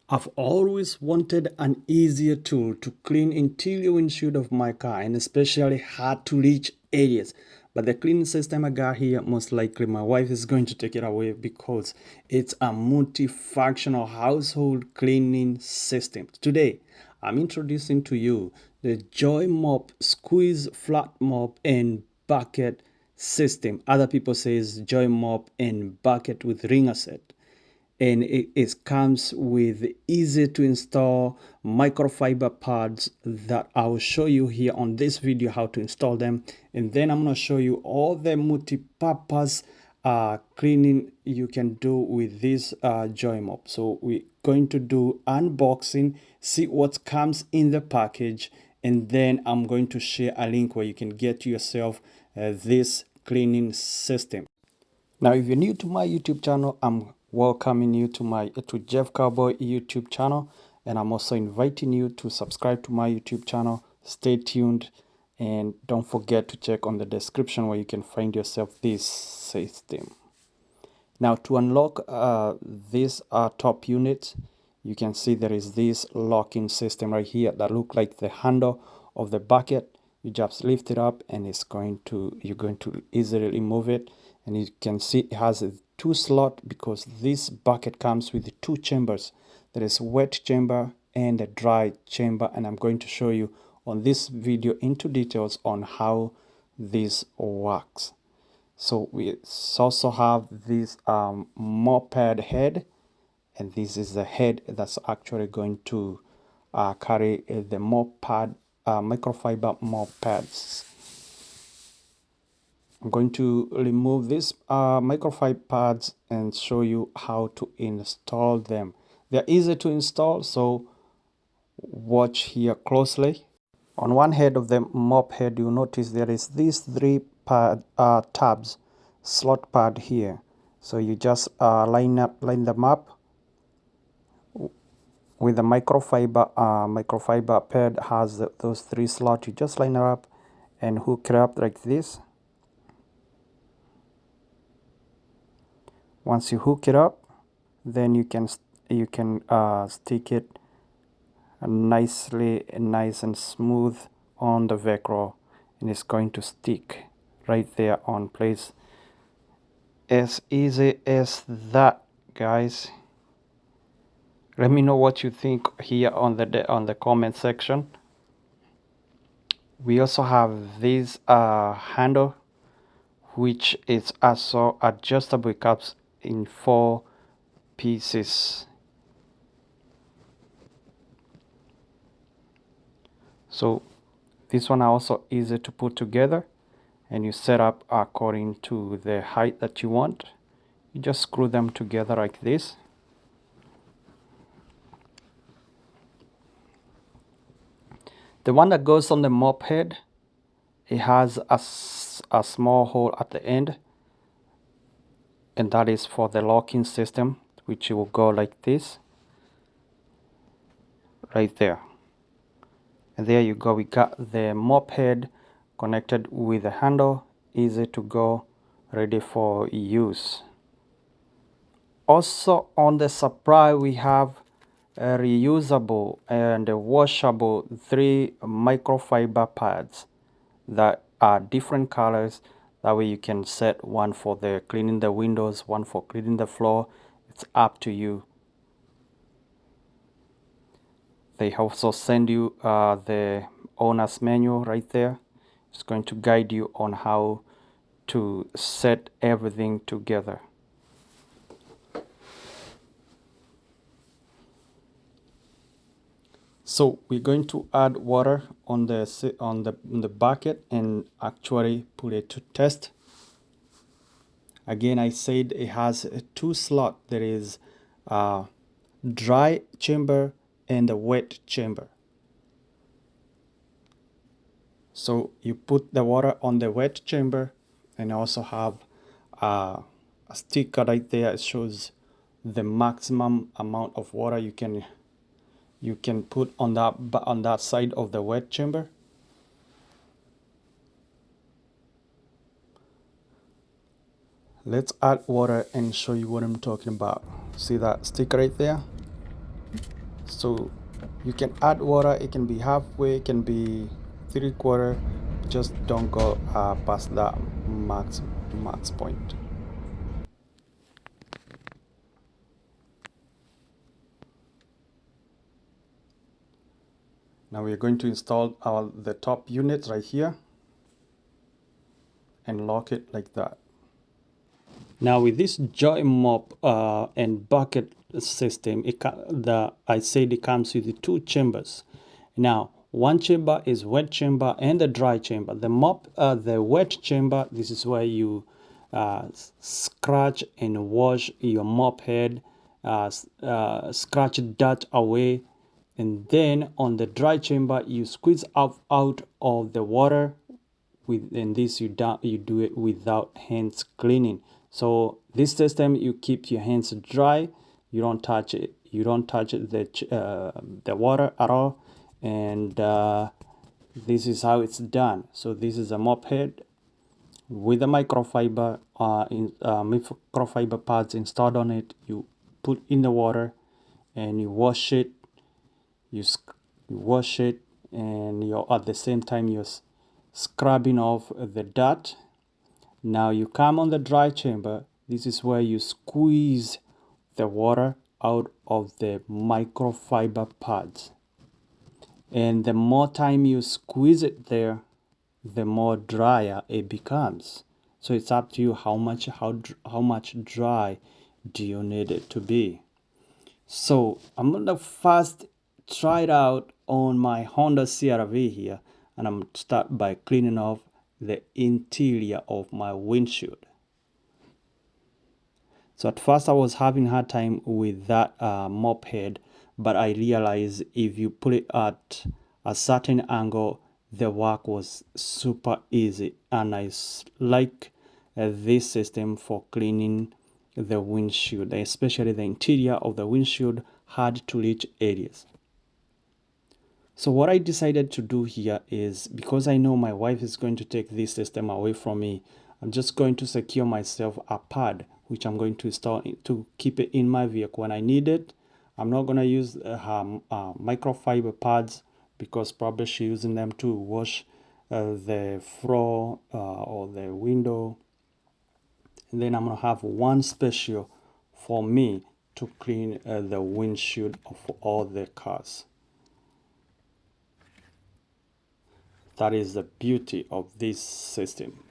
I've always wanted an easier tool to clean interior windshield of my car and especially hard to reach areas. But the cleaning system I got here, most likely my wife is going to take it away because it's a multifunctional household cleaning system. Today, I'm introducing to you the JOYMOOP Squeeze Flat Mop and Bucket system. Other people say it's JOYMOOP and Bucket with Wringer set, and it comes with easy to install microfiber pads that I will show you here on this video how to install them, and then I'm going to show you all the multi-purpose cleaning you can do with this JOYMOOP. So we're going to do unboxing, see what comes in the package, and then I'm going to share a link where you can get yourself this cleaning system. Now, if you're new to my YouTube channel, I'm welcoming you to Jeff Carbuoy YouTube channel, and I'm also inviting you to subscribe to my YouTube channel. Stay tuned, and don't forget to check on the description where you can find yourself this system. Now, to unlock this top unit, you can see there is this locking system right here that look like the handle of the bucket. You just lift it up and you're going to easily remove it. And you can see it has two slots because this bucket comes with two chambers. There is wet chamber and a dry chamber, and I'm going to show you on this video into details on how this works. So we also have this moped head, and this is the head that's actually going to carry the mop pad, microfiber mop pads. I'm going to remove these microfiber pads and show you how to install them. They're easy to install, so watch here closely. On one head of the mop head, you notice there is these three tabs, slot pad here. So you just line them up with the microfiber pad has those three slots. You just line it up and hook it up like this. Once you hook it up, then you can stick it nice and smooth on the Velcro, and it's going to stick right there on place. As easy as that, guys. Let me know what you think here on the comment section. We also have this handle, which is also adjustable. It comes in 4 pieces. So this one are also easy to put together, and you set up according to the height that you want. You just screw them together like this. The one that goes on the mop head, it has a small hole at the end, and that is for the locking system, which will go like this right there. And there you go, we got the mop head connected with the handle, easy to go, ready for use. Also on the supply, we have a reusable and a washable 3 microfiber pads that are different colors. That way you can set one for the cleaning the windows, one for cleaning the floor. It's up to you. They also send you the owner's manual right there. It's going to guide you on how to set everything together. So we're going to add water on the bucket and actually put it to test. Again, I said it has 2 slots. There is a dry chamber and a wet chamber. So you put the water on the wet chamber, and also have a sticker right there. It shows the maximum amount of water you can put on that side of the wet chamber. Let's add water and show you what I'm talking about. See that sticker right there? So you can add water, it can be halfway, it can be 3/4, just don't go past that max point. Now we're going to install the top unit right here and lock it like that. Now with this JOYMOOP and bucket system, I said it comes with two chambers. Now one chamber is wet chamber and the dry chamber. The wet chamber, this is where you scratch and wash your mop head, scratch dirt away, and then on the dry chamber you squeeze out of the water. And this you do it without hands cleaning. So this system, you keep your hands dry, you don't touch it, the water at all, and this is how it's done. So this is a mop head with a microfiber microfiber pads installed on it. You put in the water and you wash it, you wash it, and you're at the same time you're scrubbing off the dirt. Now you come on the dry chamber. This is where you squeeze the water out of the microfiber pads, and the more time you squeeze it there, the more drier it becomes. So it's up to you how much dry do you need it to be. So I'm gonna first try it out on my Honda CR-V here, and I'm gonna start by cleaning off the interior of my windshield. So at first I was having a hard time with that mop head, but I realized if you put it at a certain angle, the work was super easy, and I like this system for cleaning the windshield, especially the interior of the windshield, hard to reach areas. So what I decided to do here is, because I know my wife is going to take this system away from me, I'm just going to secure myself a pad, which I'm going to install to keep it in my vehicle when I need it. I'm not going to use microfiber pads, because probably she's using them to wash the floor or the window. And then I'm going to have one special for me to clean the windshield of all the cars. That is the beauty of this system.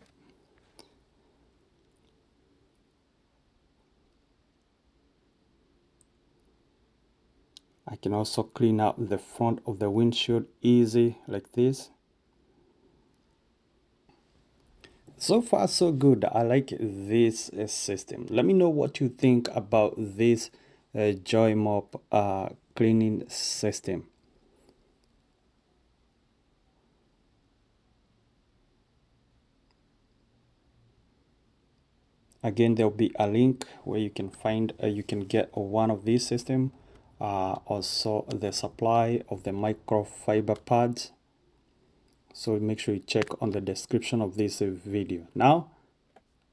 I can also clean out the front of the windshield easy like this. So far so good. I like this system. Let me know what you think about this JOYMOOP cleaning system. Again, there'll be a link where you can find you can get one of these systems, also the supply of the microfiber pads. So make sure you check on the description of this video. Now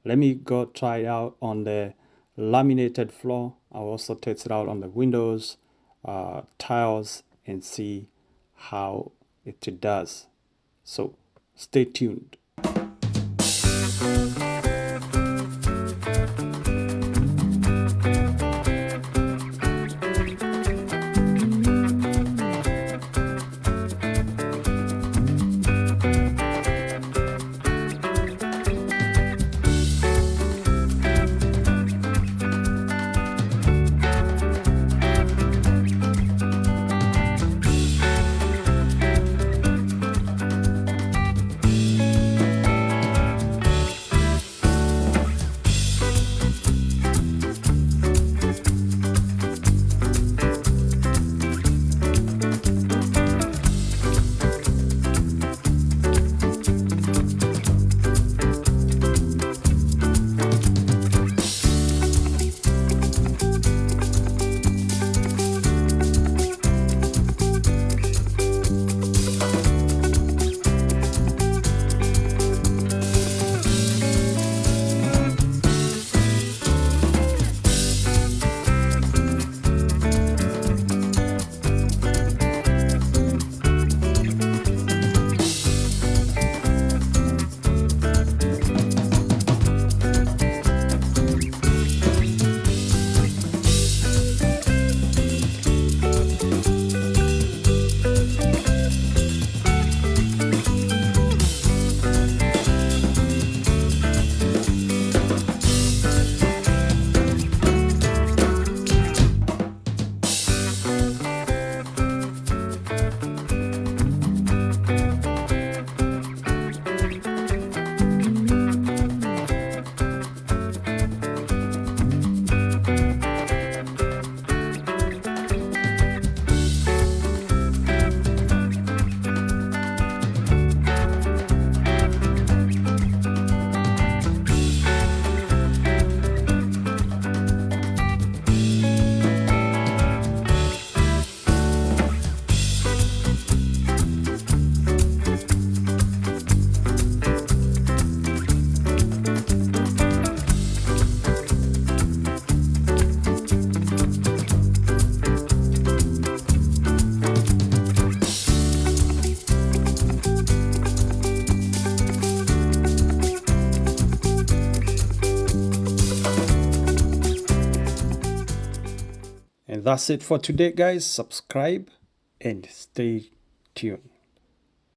let me go try it out on the laminated floor. I'll also test it out on the windows, tiles, and see how it does. So stay tuned. that's it for today, guys. Subscribe and stay tuned.